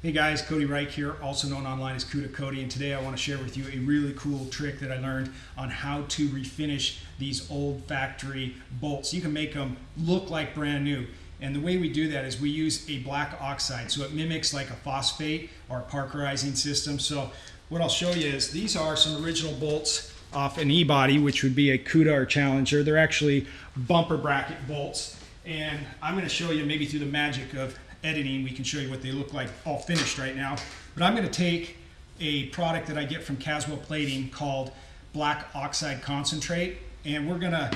Hey guys, Cody Reich here, also known online as Kuda Cody, and today I want to share with you a really cool trick that I learned on how to refinish these old factory bolts. You can make them look like brand new, and the way we do that is we use a black oxide, so it mimics like a phosphate or a parkerizing system. So what I'll show you is these are some original bolts off an E-body, which would be a Kuda or Challenger. They're actually bumper bracket bolts, and I'm going to show you maybe through the magic of editing, we can show you what they look like all finished right now. But I'm going to take a product that I get from Caswell Plating called Black Oxide Concentrate, and we're going to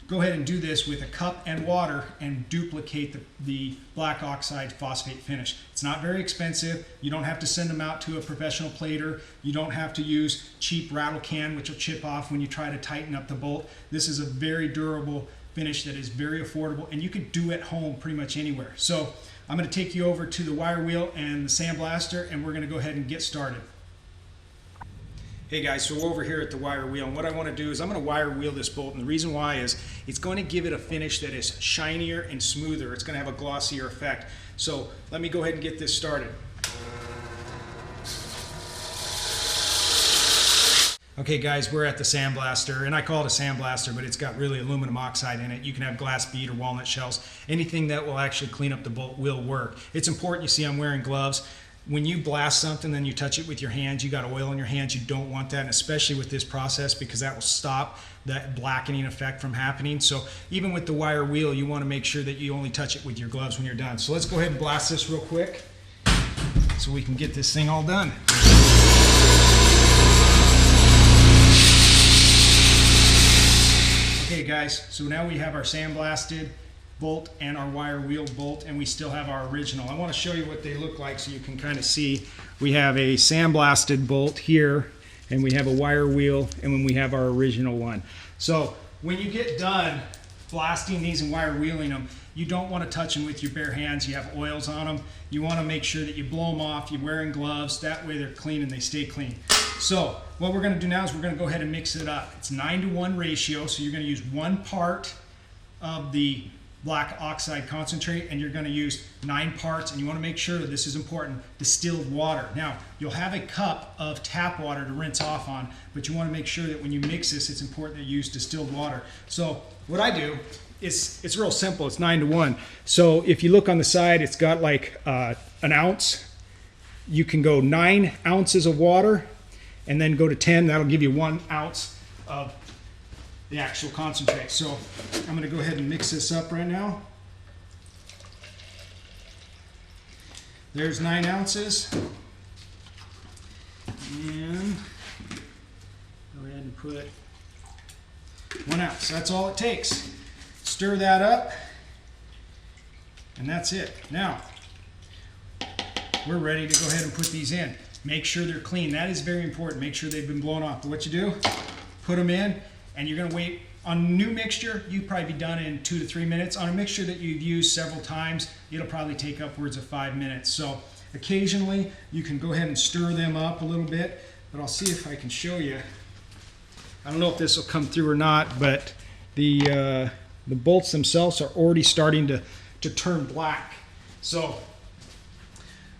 go ahead and do this with a cup and water and duplicate the black oxide phosphate finish. It's not very expensive. You don't have to send them out to a professional plater. You don't have to use cheap rattle can, which will chip off when you try to tighten up the bolt. This is a very durable finish that is very affordable, and you can do at home pretty much anywhere. So I'm going to take you over to the wire wheel and the sandblaster, and we're going to go ahead and get started. Hey guys, so we're over here at the wire wheel, and what I want to do is I'm going to wire wheel this bolt, and the reason why is it's going to give it a finish that is shinier and smoother. It's going to have a glossier effect. So let me go ahead and get this started. Okay guys, we're at the sandblaster, and I call it a sandblaster, but it's got really aluminum oxide in it. You can have glass bead or walnut shells. Anything that will actually clean up the bolt will work. It's important, you see I'm wearing gloves. When you blast something, then you touch it with your hands, you got oil in your hands, you don't want that, and especially with this process, because that will stop that blackening effect from happening. So even with the wire wheel, you want to make sure that you only touch it with your gloves when you're done. So let's go ahead and blast this real quick so we can get this thing all done. Okay guys, so now we have our sandblasted bolt and our wire wheel bolt, and we still have our original. I want to show you what they look like so you can kind of see. We have a sandblasted bolt here, and we have a wire wheel, and when we have our original one. So when you get done blasting these and wire wheeling them, you don't want to touch them with your bare hands. You have oils on them. You want to make sure that you blow them off. You're wearing gloves. That way they're clean and they stay clean. So what we're going to do now is we're going to go ahead and mix it up. It's 9-to-1 ratio, so you're going to use 1 part of the black oxide concentrate, and you're going to use 9 parts, and you want to make sure, this is important, distilled water. Now, you'll have a cup of tap water to rinse off on, but you want to make sure that when you mix this, it's important that you use distilled water. So what I do, it's real simple. It's 9-to-1. So if you look on the side, it's got like an ounce. You can go 9 ounces of water and then go to 10. That'll give you 1 ounce of the actual concentrate. So I'm going to go ahead and mix this up right now. There's 9 ounces. And go ahead and put 1 ounce. That's all it takes. Stir that up, and that's it. Now, we're ready to go ahead and put these in. Make sure they're clean. That is very important. Make sure they've been blown off. But what you do, put them in, and you're going to wait. On a new mixture, you'd probably be done in 2 to 3 minutes. On a mixture that you've used several times, it'll probably take upwards of 5 minutes. So occasionally, you can go ahead and stir them up a little bit, but I'll see if I can show you. I don't know if this will come through or not, but the bolts themselves are already starting to turn black. So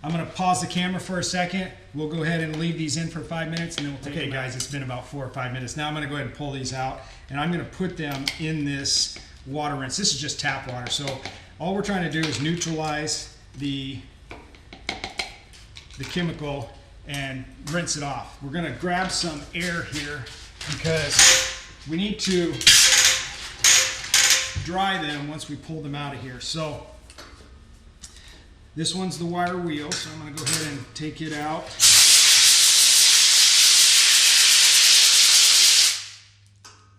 I'm going to pause the camera for a second. We'll go ahead and leave these in for 5 minutes, and then we'll take them out. Guys, it's been about 4 or 5 minutes. Now I'm going to go ahead and pull these out, and I'm going to put them in this water rinse. This is just tap water. So all we're trying to do is neutralize the chemical and rinse it off. We're going to grab some air here because we need to dry them once we pull them out of here. So this one's the wire wheel, so I'm going to go ahead and take it out.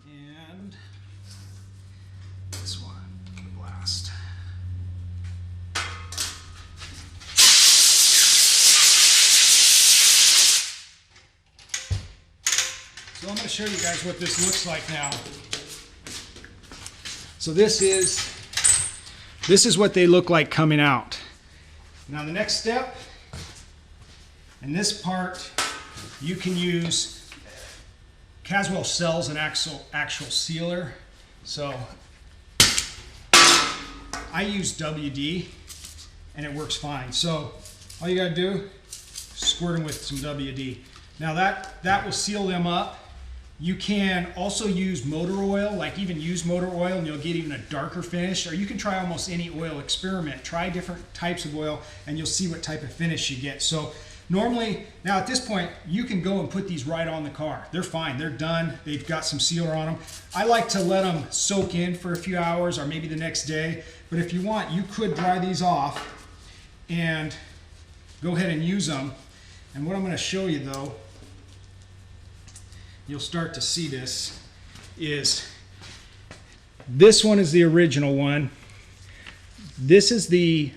And this one, blast. So I'm going to show you guys what this looks like now. So this is what they look like coming out. Now the next step, in this part, you can use, Caswell sells an actual sealer. So I use WD, and it works fine. So all you gotta do squirt them with some WD. Now that will seal them up. You can also use motor oil, like even used motor oil, and you'll get even a darker finish. Or you can try almost any oil, experiment. Try different types of oil and you'll see what type of finish you get. So normally, now at this point, you can go and put these right on the car. They're fine, they're done. They've got some sealer on them. I like to let them soak in for a few hours or maybe the next day. But if you want, you could dry these off and go ahead and use them. And what I'm going to show you though, you'll start to see this, is this one is the original one. This is the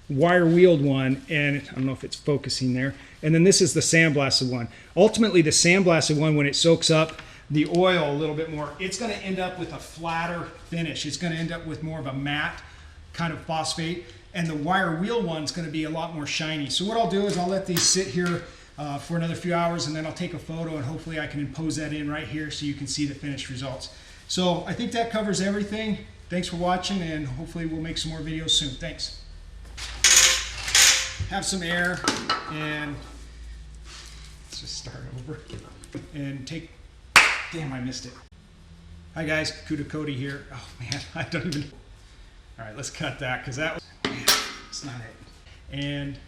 wire wheeled one, and I don't know if it's focusing there. And then this is the sandblasted one. Ultimately, the sandblasted one, when it soaks up the oil a little bit more, it's going to end up with a flatter finish. It's going to end up with more of a matte kind of phosphate. And the wire wheel one's going to be a lot more shiny. So what I'll do is I'll let these sit here for another few hours, and then I'll take a photo and hopefully I can impose that in right here so you can see the finished results. So I think that covers everything. Thanks for watching, and hopefully we'll make some more videos soon. Thanks. Have some air, and let's just start over and take, damn, I missed it. Hi guys, Cuda Cody here. Oh man, I don't even, all right, let's cut that because that was, man, it's not it. And